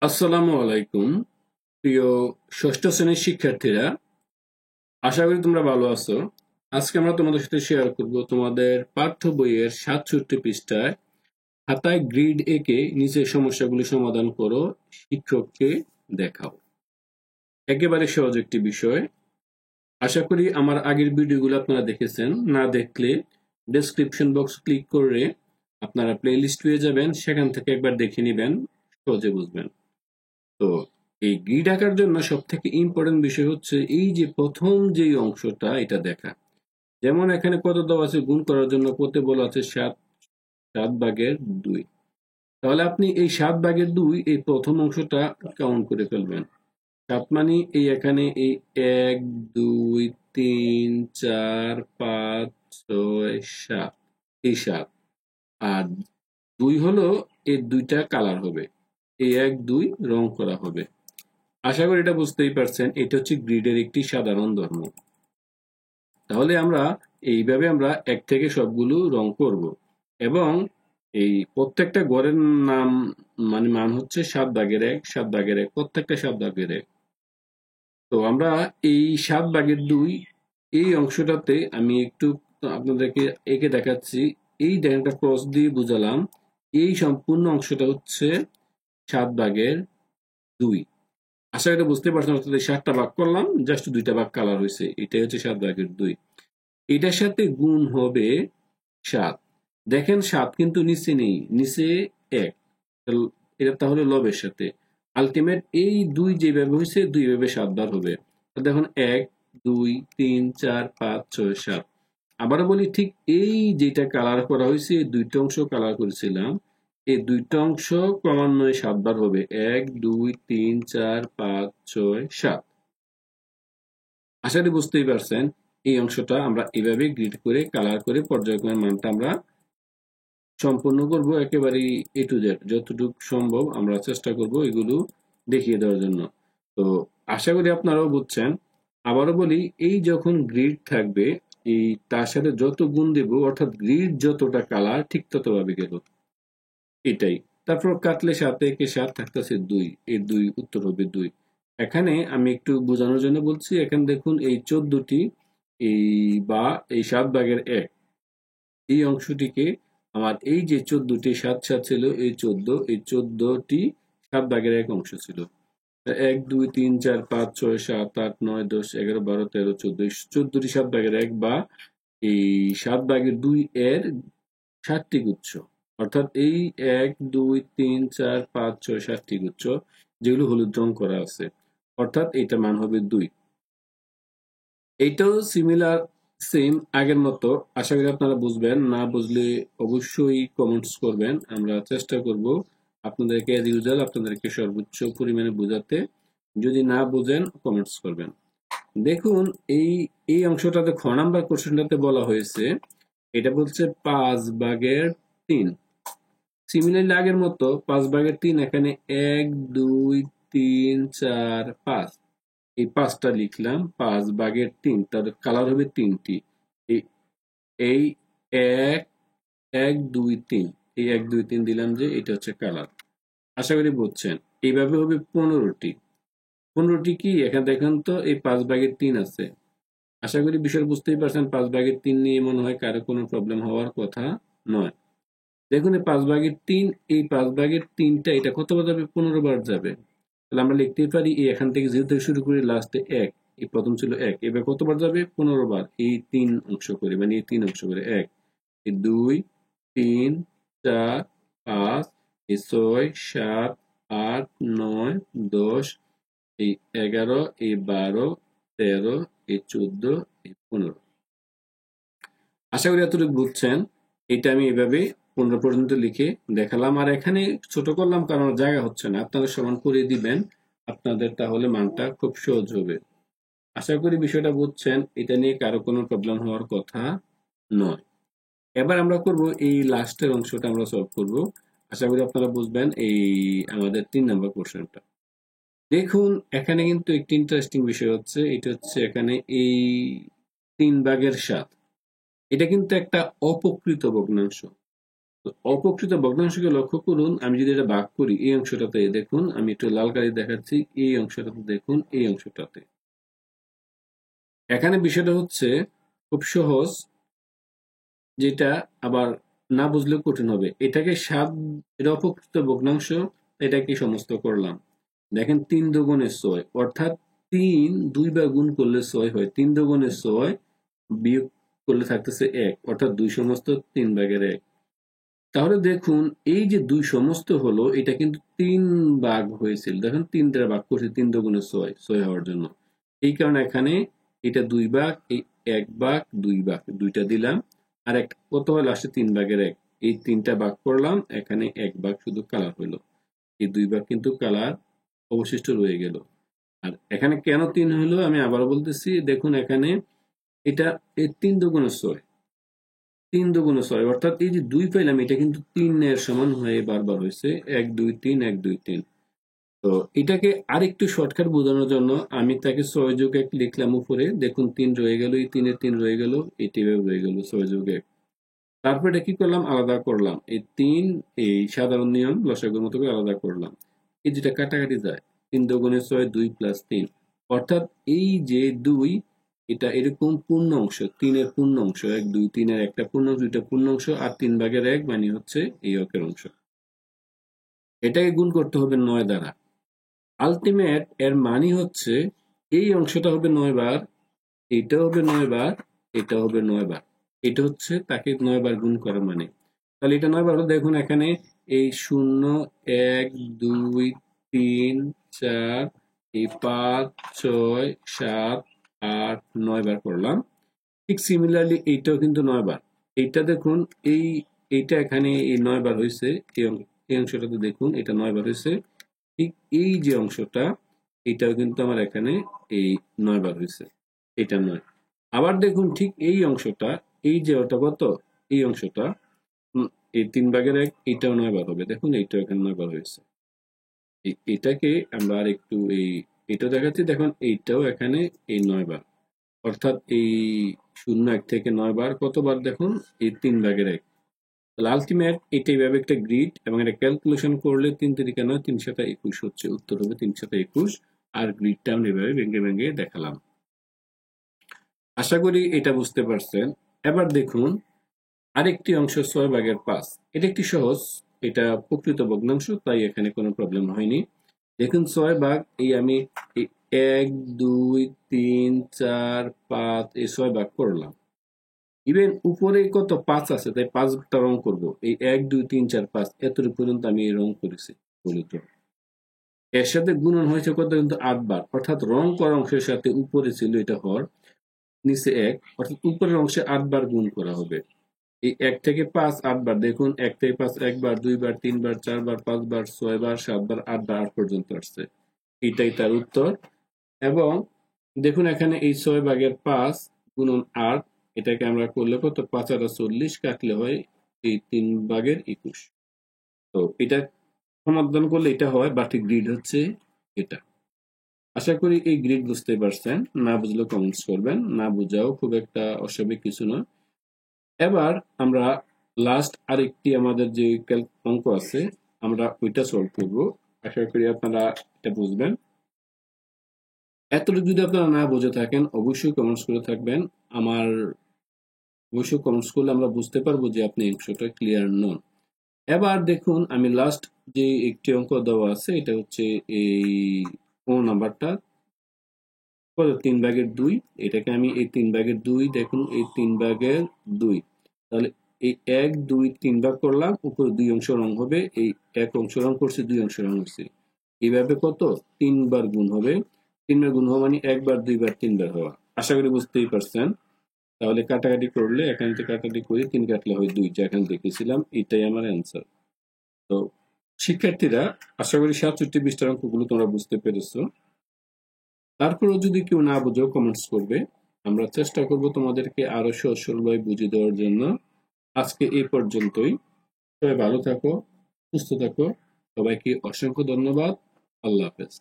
আসসালামু আলাইকুম প্রিয় ষষ্ঠ শ্রেণীর শিক্ষার্থীরা, আশা করি তোমরা ভালো আছো। আজকে আমরা তোমাদের সাথে শেয়ার করব তোমাদের পাঠ্য বইয়ের 67 পৃষ্ঠায় খাতায় গ্রিড এঁকে নিচের সমস্যাগুলি সমাধান করো, শিক্ষককে দেখাও। একেবারে সহজ একটি বিষয়। আশা করি আমার আগের ভিডিওগুলো আপনারা দেখেছেন। না দেখলে ডেসক্রিপশন বক্স ক্লিক করে আপনারা প্লেলিস্ট পেয়ে যাবেন, সেখান থেকে একবার দেখে নেবেন, সহজে বুঝবেন। তো এই গ্রিড আঁকার জন্য সবথেকে ইম্পর্টেন্ট বিষয় হচ্ছে এই যে প্রথম যেই অংশটা, এটা দেখা। যেমন এখানে কত দেওয়া আছে, গুণ করার জন্য কত বলা আছে 7, 7/2। তাহলে আপনি এই 7/2 এই প্রথম অংশটা কাউন্ট করে ফেলবেন। 7 মানে এই এখানে এই 1, 2, 3, 4, 5, 6, 7, এই 7। আর 2 হলো এই দুইটা কালার হবে, এই 1, 2 রং করা হবে। আশা করি এটা বুঝতেই পারছেন, এটা হচ্ছে গ্রিডের একটি সাধারণ ধর্ম। তাহলে আমরা এইভাবে আমরা এক থেকে সবগুলো রং করব, এবং এই প্রত্যেকটা ঘরের নাম মানে মান হচ্ছে 7/1, 7/1, প্রত্যেকটা 7/1। তো আমরা এই 7/2 এই অংশটাতে আমি একটু আপনাদেরকে এঁকে দেখাচ্ছি। এই একটা ক্রস দিয়ে বুঝালাম। এই সম্পূর্ণ অংশটা হচ্ছে 7/2। আশা করি বুঝতে পারছেন, অর্থাৎ এই 7টা ভাগ করলাম, জাস্ট 2টা ভাগ কালার হয়েছে, এটাই হচ্ছে 7/2। এটার সাথে গুণ হবে 7। দেখেন 7 কিন্তু নিচে নেই, নিচে 1। এটা তাহলে লবের সাথে আলটিমেট এই 2 যেভাবে হয়েছে 2 ভাবে 7 বার হবে। দেখুন 1, 2, 3, 4, 5, 6, 7। আবারও বলি, ঠিক এই যেটা কালার করা হয়েছে, এই দুইটা অংশ কালার করেছিলাম, এই দুইটা অংশ ক্রমান্বয়ে 7 বার হবে। 1, 2, 3, 4, 5, 6, 7। আশা করি বুঝতেই পারছেন। এই অংশটা আমরা এভাবে গ্রিড করে কালার করে পর্যায়ক্রমে মানটা আমরা সম্পূর্ণ করব, একেবারেই এ টু জেড যতটুকু সম্ভব আমরা চেষ্টা করব এগুলো দেখিয়ে দেওয়ার জন্য। তো আশা করি আপনারাও বুঝছেন। আবারও বলি, এই যখন গ্রিড থাকবে, এই তার সাথে যত গুণ দেব, অর্থাৎ গ্রিড যতটা কালার ঠিক ততভাবে গেল, এটাই। তারপর কাটলে 7 একে 7 থাকতেছে 2, এই 2 উত্তর হবে 2। এখানে আমি একটু বোঝানোর জন্য বলছি, এখানে দেখুন এই 14টি, এই বা এই 7/1 এই অংশটিকে আমার এই যে 14টি 7 7 ছিল, এই 14, এই 14টি 7/1 অংশ ছিল। 1, 2, 3, 4, 5, 6, 7, 8, 9, 10, 11, 12, 13, 14, এই 14টি 7/1 বা এই 7/2 এর 7টি গুচ্ছ। অর্থাৎ এই 1, 2, 3, 4, 5, 6, 7টি গুচ্ছ, যেগুলো হলুদ রং করা আছে। অর্থাৎ এটা মান হবে 2। এইটাও সিমিলার, সেম আগের মতো। আশা করি আপনারা বুঝবেন। না বুঝলে অবশ্যই কমেন্টস করবেন, আমরা চেষ্টা করব আপনাদেরকে অ্যাজ ইউজুয়াল আপনাদেরকে সর্বোচ্চ পরিমাণে বোঝাতে। যদি না বুঝেন কমেন্টস করবেন। দেখুন এই এই অংশটাতে খ নাম্বার কোশ্চেনটাতে বলা হয়েছে, এটা বলছে 5/3। সিমিলারলি আগের মতো 5/3, এখানে 1, 2, 3, 4, 5, এই 5টা লিখলাম। 5/3, তার কালার হবে 3টি। এই এই 1, 1, 2, 3, এই 1, 2, 3 দিলাম, যে এটা হচ্ছে কালার। আশা করি বুঝছেন। এইভাবে হবে 15টি। 15টি কি এখানে দেখেন তো, এই 5/3 আছে। আশা করি বিষয় বুঝতেই পারছেন। 5/3 নিয়ে মনে হয় কারো কোনো প্রবলেম হওয়ার কথা নয়। দেখুন এই 5/3, এই 5/3টা এটা কতবার যাবে? 15 বার যাবে। তাহলে আমরা লিখতেই পারি, এই এখান থেকে 0 থেকে শুরু করে লাস্টে 1, এই প্রথম ছিল 1, এবার কতবার যাবে? 15 বার। এই 3 অংশ করে, মানে এই 3 অংশ করে 1, এই 2, 3, 4, 5, এই 6, 7, 8, 9, 10, এই 11, এই 12, 13, এই 14, এই 15। আশা করি এতটুকু বুঝছেন। এটা আমি এভাবে 15 পর্যন্ত লিখে দেখালাম। আর এখানে ছোট করলাম কারণ জায়গা হচ্ছে না। আপনারা সমান করে দিবেন আপনাদের, তাহলে মানটা খুব সহজ হবে। আশা করি বিষয়টা বুঝছেন। এটা নিয়ে কারো কোনো প্রবলেম হওয়ার কথা নয়। এবার আমরা করব এই লাস্টের অংশটা আমরা সলভ করব। আশা করি আপনারা বুঝবেন এই আমাদের 3 নাম্বার কোশ্চেনটা। দেখুন এখানে কিন্তু একটি ইন্টারেস্টিং বিষয় হচ্ছে, এটা হচ্ছে এখানে এই 3/7। এটা কিন্তু একটা অপকৃত ভগ্নাংশ। অপ্রকৃত ভগ্নাংশকে লক্ষ্য করুন, আমি যদি এটা ভাগ করি এই অংশটাতে, দেখুন আমি একটু লাল কালি দেখাচ্ছি, এই অংশটাতে দেখুন, এই অংশটাতে। এখানে বিষয়টা হচ্ছে খুব সহজ, যেটা আবার না বুঝলেও কঠিন হবে। এটাকে 7, এটা অপকৃত ভগ্নাংশ, এটাকে সমস্ত করলাম। দেখেন 3 দুগুণে 6, অর্থাৎ 3 দুইবার গুণ করলে 6 হয়। 3 দুগুণে 6 বিয়োগ করলে থাকতেছে 1, অর্থাৎ 2 সমস্ত 3 ভাগের 1। তাহলে দেখুন এই যে 2 সমস্ত হলো, এটা কিন্তু 3 ভাগ হয়েছিল। দেখেন 3 দ্বারা ভাগ করছি, 3 দুগুণে 6, 6 হওয়ার জন্য। এই কারণে এখানে এটা 2 ভাগ, এই 1 ভাগ, 2 ভাগ, দুইটা দিলাম। আর একটা কত হলো আসছে 3 ভাগের 1, এই 3টা ভাগ করলাম, এখানে 1 ভাগ শুধু কালার হলো। এই 2 ভাগ কিন্তু কালার অবশিষ্ট রয়ে গেল। আর এখানে কেন 3 হলো আমি আবারও বলতেছি, দেখুন এখানে এটা এই 3 দুগুণে 6, 3 দুগুণে 6, অর্থাৎ এই যে 2 পাইলাম, এটা কিন্তু 3 এর সমান হয়ে বারবার হয়েছে, 1 2 3 1 2 3। তো এটাকে আরেকটু শর্টকাট বোঝানোর জন্য আমি তাকে 6 যোগ 1 লিখলাম উপরে, দেখুন 3 রয়ে গেল, এই 3 এর 3 রয়ে গেল, এটি এভাবে রয়ে গেল 6 যোগ 1। তারপর এটা কি করলাম, আলাদা করলাম, এই 3 এই সাধারণ নিয়ম লসাগুর মতো করে আলাদা করলাম। এই যেটা কাটাকাটি যায়, 3 দুগুণে 6, 2 প্লাস 3, অর্থাৎ এই যে 2, এটা এরকম পূর্ণ অংশ, 3 এর পূর্ণ অংশ, 1 2 3 এর একটা পূর্ণ অংশ, দুইটা পূর্ণ অংশ, আর 3 ভাগের 1 মানে হচ্ছে এই অঙ্কের অংশ। এটাকে গুণ করতে হবে 9 দ্বারা। আলটিমেট এর মানে হচ্ছে এই অংশটা হবে 9 বার, এটা হবে 9 বার, এটা হবে 9 বার। এটা হচ্ছে তাকে 9 বার গুণ করা মানে। তাহলে এটা 9 বার হলো, দেখুন এখানে এই 0 1 2 3 4, এই 5 6 7 8 9 বার করলাম। ঠিক সিমিলারলি এইটাও কিন্তু 9 বার। এইটা দেখুন এইটা এখানে এই 9 বার হয়েছে, এই অংশটাতে দেখুন এটা 9 বার হয়েছে। ঠিক এই যে অংশটা, এটাও কিন্তু আমার এখানে এই 9 বার হয়েছে, এটা 9। আবার দেখুন ঠিক এই অংশটা, এই যে ওটা কত, এই অংশটা, এই 3 ভাগের 1, এটাও 9 বার হবে। দেখুন এইটাও এখানে 9 বার হয়েছে। এটাকে আমরা আর একটু এটা দেখাচ্ছি, দেখুন এইটাও এখানে এই 9 বার, অর্থাৎ এই 0 1 থেকে 9 বার কতবার, দেখুন এই 3 ভাগের 1। তাহলে আলটিমেট এটা এইভাবে একটা গ্রিড, এবং এটা ক্যালকুলেশন করলে 3 3 9 3 7 21 হচ্ছে, উত্তর হবে 3 7 21। আর গ্রিডটা আমরা এভাবে ভেঙে ভেঙে দেখালাম। আশা করি এটা বুঝতে পারছেন। এবার দেখুন আরেকটি অংশ 6 ভাগের 5, এটা একটি সহজ, এটা প্রকৃত ভগ্নাংশ, তাই এখানে কোনো প্রবলেম হয়নি। দেখুন 6 ভাগ, এই আমি 1 2 3 4 5 এই 6 ভাগ করলাম। ইভেন উপরে কত 5 আছে, তাই 5টা রং করব। এই 1 2 3 4 5 এতটুকু পর্যন্ত আমি এই রং করেছি বলিত। এর সাথে গুণন হয়েছে কত, কিন্তু 8 বার, অর্থাৎ রং করা অংশের সাথে উপরে ছিল এটা হর, নিচে 1, অর্থাৎ উপরের অংশে 8 বার গুণ করা হবে। এই 1 থেকে 5 8 বার, দেখুন 1 থেকে 5 1 বার 2 বার 3 বার 4 বার 5 বার 6 বার 7 বার 8 বার, 8 পর্যন্ত আসছে। এটাই তার উত্তর। এবং দেখুন এখানে এই 6 ভাগের 5 গুণন 8, এটাকে আমরা করলে কত, 5 আর 40 কাটলে হয় এই 3 ভাগের 21। তো এটা সমাধান করলে এটা হয়, বাকি গ্রিড হচ্ছে এটা। আশা করি এই গ্রিড বুঝতে পারছেন, না বুঝলে কমেন্টস করবেন, না বুঝাও খুব একটা অস্বাভাবিক কিছু না। এবার আমরা লাস্ট আরেকটি আমাদের যে অঙ্ক আছে, আমরা ওইটা সলভ করব। আশা করি আপনারা এটা বুঝবেন। এতটুকু যদি আপনারা না বুঝে থাকেন, অবশ্যই কমেন্টস করে থাকবেন। আমার অবশ্যই কমেন্টস করলে আমরা বুঝতে পারবো যে আপনি অংশটা ক্লিয়ার নন। এবার দেখুন আমি লাস্ট যে একটি অঙ্ক দেওয়া আছে, এটা হচ্ছে এই কোন নাম্বারটা, 3 ভাগের 2, এটাকে আমি এই 3 ভাগের 2, দেখুন এই 3 ভাগের 2, তাহলে এই 1 2 3 ভাগ করলাম, উপরে 2 অংশ রং হবে, এই 1 অংশ রং করছি, 2 অংশ রং হচ্ছে, এইভাবে কত 3 বার গুণ হবে। 3 বার গুণ হওয়া মানে 1 বার 2 বার 3 বার হওয়া। আশা করি বুঝতেই পারছেন। তাহলে কাটাকাটি করলে এখান থেকে কাটাকাটি করি, 3 কাটলে হয় 2, যা এখানে দেখেছিলাম, এটাই আমার অ্যান্সার। তো শিক্ষার্থীরা, আশা করি 67 পৃষ্ঠার অঙ্কগুলো তোমরা বুঝতে পেরেছো। তারপরেও যদি কেউ না বুঝো কমেন্টস করবে, আমরা চেষ্টা করব তোমাদেরকে আরো সহজভাবে বুঝিয়ে দেওয়ার জন্য। আজকে এই পর্যন্তই। সবাই ভালো থাকো, সুস্থ থাকো, সবাইকে অসংখ্য ধন্যবাদ। আল্লাহ হাফেজ।